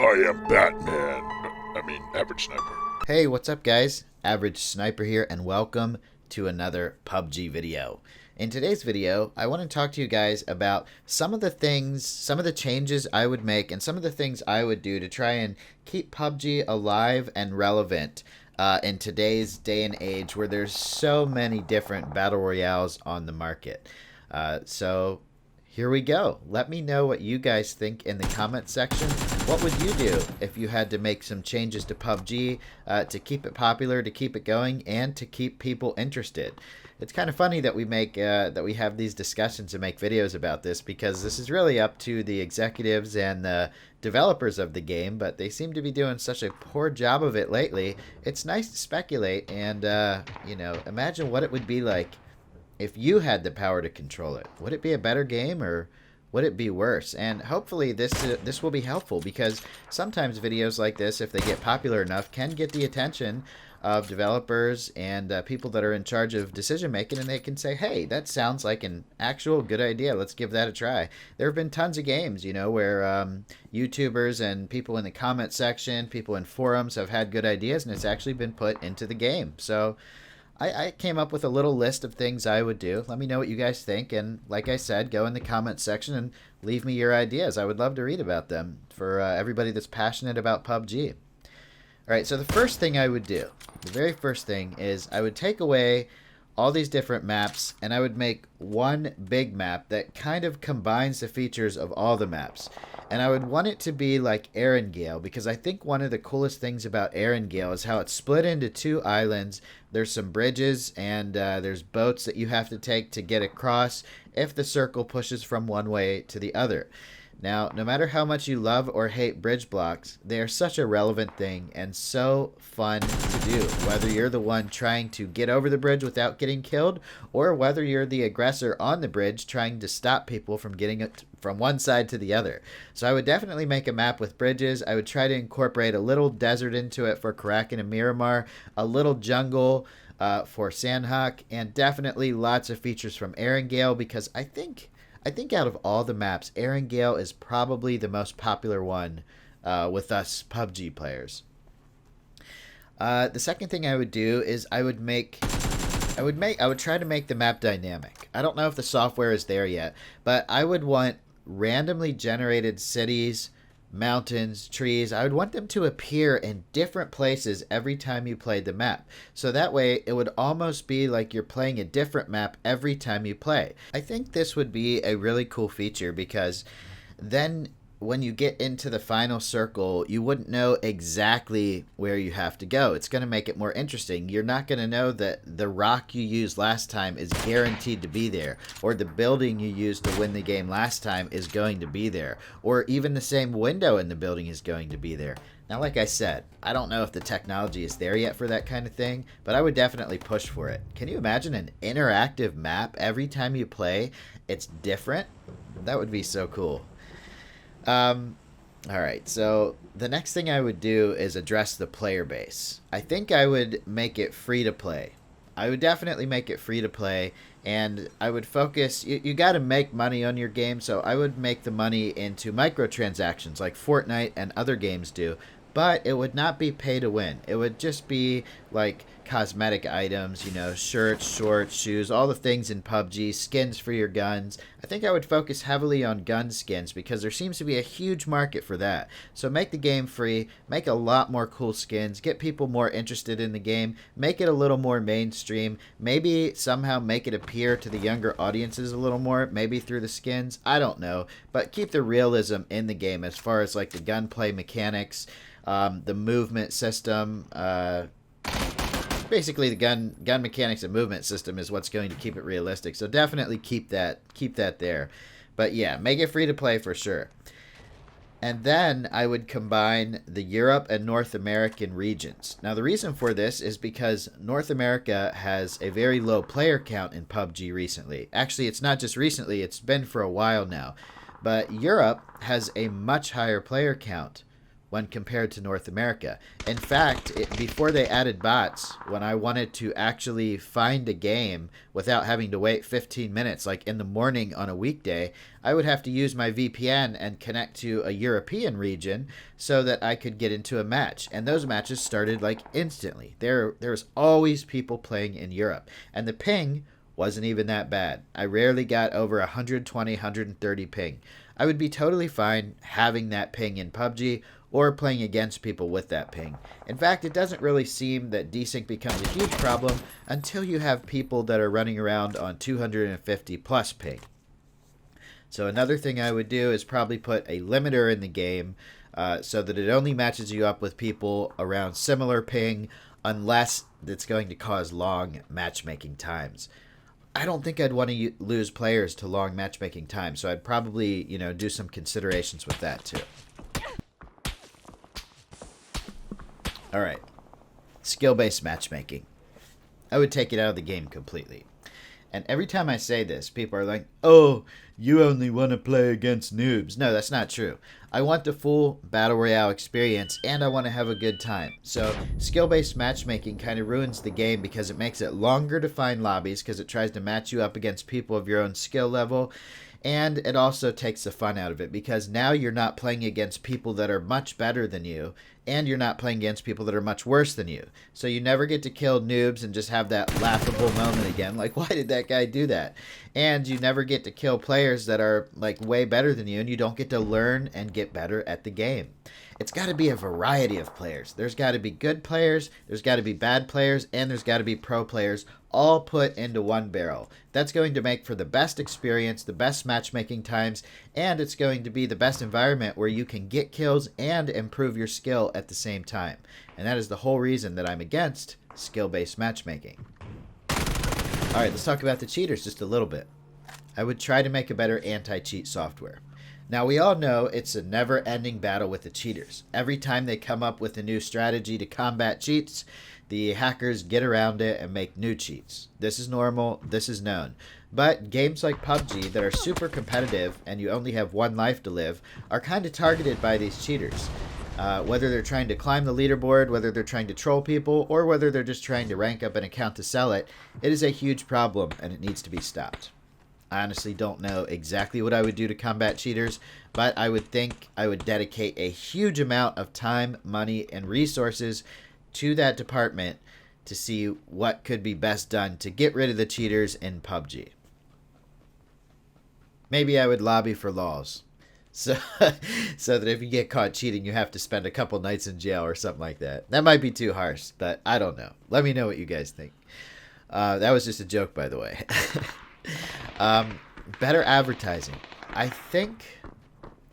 I am Batman. Average Sniper. Hey, what's up guys? Average Sniper here and welcome to another PUBG video. In today's video, I want to talk to you guys about some of the changes I would make and some of the things I would do to try and keep PUBG alive and relevant in today's day and age where there's so many different battle royales on the market. So here we go. Let me know what you guys think in the comment section. What would you do if you had to make some changes to PUBG to keep it popular, to keep it going, and to keep people interested? It's kind of funny that we have these discussions and make videos about this, because this is really up to the executives and the developers of the game, but they seem to be doing such a poor job of it lately. It's nice to speculate and imagine what it would be like if you had the power to control it. Would it be a better game, or would it be worse? And hopefully this will be helpful, because sometimes videos like this, if they get popular enough, can get the attention of developers and people that are in charge of decision making, and they can say, hey, that sounds like an actual good idea, let's give that a try. There have been tons of games, where YouTubers and people in the comment section, people in forums have had good ideas, and it's actually been put into the game. So I came up with a little list of things I would do. Let me know what you guys think, and like I said, go in the comment section and leave me your ideas. I would love to read about them for everybody that's passionate about PUBG. Alright, so the first thing I would do, the very first thing, is I would take away all these different maps, and I would make one big map that kind of combines the features of all the maps. And I would want it to be like Erangel, because I think one of the coolest things about Erangel is how it's split into two islands. There's some bridges, and there's boats that you have to take to get across if the circle pushes from one way to the other. Now, no matter how much you love or hate bridge blocks, they are such a relevant thing and so fun to do. Whether you're the one trying to get over the bridge without getting killed, or whether you're the aggressor on the bridge trying to stop people from getting it from one side to the other. So I would definitely make a map with bridges. I would try to incorporate a little desert into it for Kraken and Miramar, a little jungle for Sandhawk, and definitely lots of features from Erangel, because I think out of all the maps, Erangel is probably the most popular one with us PUBG players. The second thing I would do is I would try to make the map dynamic. I don't know if the software is there yet, but I would want randomly generated cities, mountains, trees. I would want them to appear in different places every time you played the map. So that way it would almost be like you're playing a different map every time you play. I think this would be a really cool feature, because then when you get into the final circle, you wouldn't know exactly where you have to go. It's going to make it more interesting. You're not going to know that the rock you used last time is guaranteed to be there, or the building you used to win the game last time is going to be there, or even the same window in the building is going to be there. Now, like I said, I don't know if the technology is there yet for that kind of thing, but I would definitely push for it. Can you imagine an interactive map every time you play? It's different. That would be so cool. Alright, so the next thing I would do is address the player base. I think I would make it free to play. I would definitely make it free to play, and I would focus, you got to make money on your game, so I would make the money into microtransactions like Fortnite and other games do, but it would not be pay to win. It would just be like cosmetic items, shirts, shorts, shoes, all the things in PUBG, skins for your guns. I think I would focus heavily on gun skins, because there seems to be a huge market for that. So make the game free, make a lot more cool skins, get people more interested in the game, make it a little more mainstream, maybe somehow make it appear to the younger audiences a little more, maybe through the skins, I don't know, but keep the realism in the game as far as like the gunplay mechanics, the movement system. Basically the gun mechanics and movement system is what's going to keep it realistic. So definitely keep that there. But yeah, make it free to play for sure. And then I would combine the Europe and North American regions. Now the reason for this is because North America has a very low player count in PUBG recently. Actually, it's not just recently, it's been for a while now. But Europe has a much higher player count. when compared to North America. In fact, before they added bots, when I wanted to actually find a game without having to wait 15 minutes, like in the morning on a weekday, I would have to use my VPN and connect to a European region so that I could get into a match. And those matches started like instantly. There's always people playing in Europe. And the ping wasn't even that bad. I rarely got over 120, 130 ping. I would be totally fine having that ping in PUBG or playing against people with that ping. In fact, it doesn't really seem that desync becomes a huge problem until you have people that are running around on 250 plus ping. So another thing I would do is probably put a limiter in the game so that it only matches you up with people around similar ping unless it's going to cause long matchmaking times. I don't think I'd want to lose players to long matchmaking time, so I'd probably, do some considerations with that too. All right, skill-based matchmaking. I would take it out of the game completely. And every time I say this, people are like, oh, you only want to play against noobs. No, that's not true. I want the full Battle Royale experience, and I want to have a good time. So skill-based matchmaking kind of ruins the game because it makes it longer to find lobbies because it tries to match you up against people of your own skill level. And it also takes the fun out of it because now you're not playing against people that are much better than you, and you're not playing against people that are much worse than you. So you never get to kill noobs and just have that laughable moment again, like, why did that guy do that? And you never get to kill players that are like way better than you, and you don't get to learn and get better at the game. It's got to be a variety of players. There's got to be good players, there's got to be bad players, and there's got to be pro players, all put into one barrel. That's going to make for the best experience, the best matchmaking times, and it's going to be the best environment where you can get kills and improve your skill at the same time. And that is the whole reason that I'm against skill-based matchmaking. Alright, let's talk about the cheaters just a little bit. I would try to make a better anti-cheat software. Now, we all know it's a never-ending battle with the cheaters. Every time they come up with a new strategy to combat cheats, the hackers get around it and make new cheats. This is normal, this is known. But games like PUBG that are super competitive and you only have one life to live are kind of targeted by these cheaters. Whether they're trying to climb the leaderboard, whether they're trying to troll people, or whether they're just trying to rank up an account to sell it, it is a huge problem and it needs to be stopped. I honestly don't know exactly what I would do to combat cheaters, but I would think I would dedicate a huge amount of time, money, and resources to that department to see what could be best done to get rid of the cheaters in PUBG. Maybe I would lobby for laws. So that if you get caught cheating, you have to spend a couple nights in jail or something like that. That might be too harsh, but I don't know. Let me know what you guys think. That was just a joke, by the way. Better advertising. I think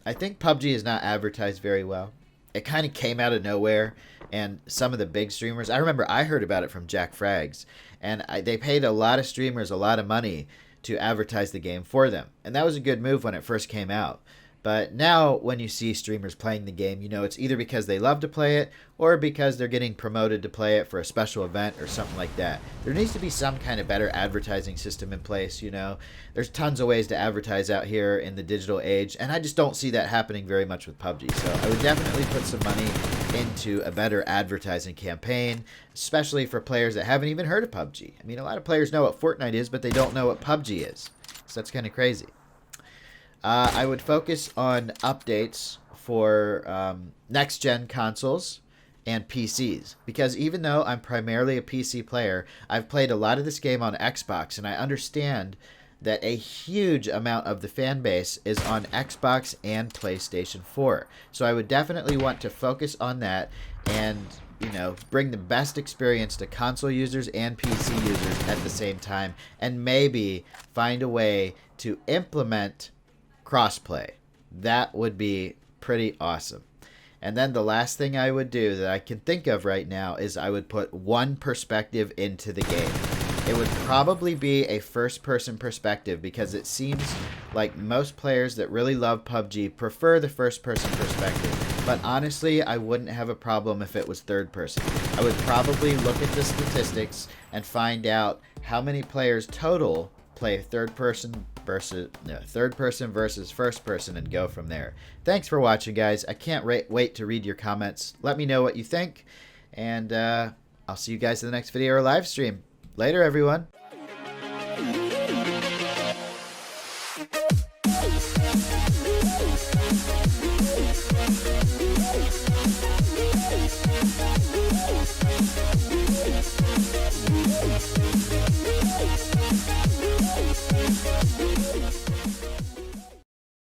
PUBG is not advertised very well. It kind of came out of nowhere, and some of the big streamers, I remember I heard about it from Jack Frags, and they paid a lot of streamers a lot of money to advertise the game for them. And that was a good move when it first came out. But now when you see streamers playing the game, it's either because they love to play it or because they're getting promoted to play it for a special event or something like that. There needs to be some kind of better advertising system in place, There's tons of ways to advertise out here in the digital age, and I just don't see that happening very much with PUBG. So I would definitely put some money into a better advertising campaign, especially for players that haven't even heard of PUBG. I mean, a lot of players know what Fortnite is, but they don't know what PUBG is. So that's kind of crazy. I would focus on updates for next-gen consoles and PCs. Because even though I'm primarily a PC player, I've played a lot of this game on Xbox, and I understand that a huge amount of the fan base is on Xbox and PlayStation 4. So I would definitely want to focus on that and, bring the best experience to console users and PC users at the same time, and maybe find a way to implement crossplay. That would be pretty awesome. And then the last thing I would do that I can think of right now is I would put one perspective into the game. It would probably be a first-person perspective because it seems like most players that really love PUBG prefer the first-person perspective. But honestly, I wouldn't have a problem if it was third-person. I would probably look at the statistics and find out how many players total play third-person third person versus first person and go from there. Thanks for watching, guys. I can't wait to read your comments. Let me know what you think, and I'll see you guys in the next video or live stream. Later, everyone.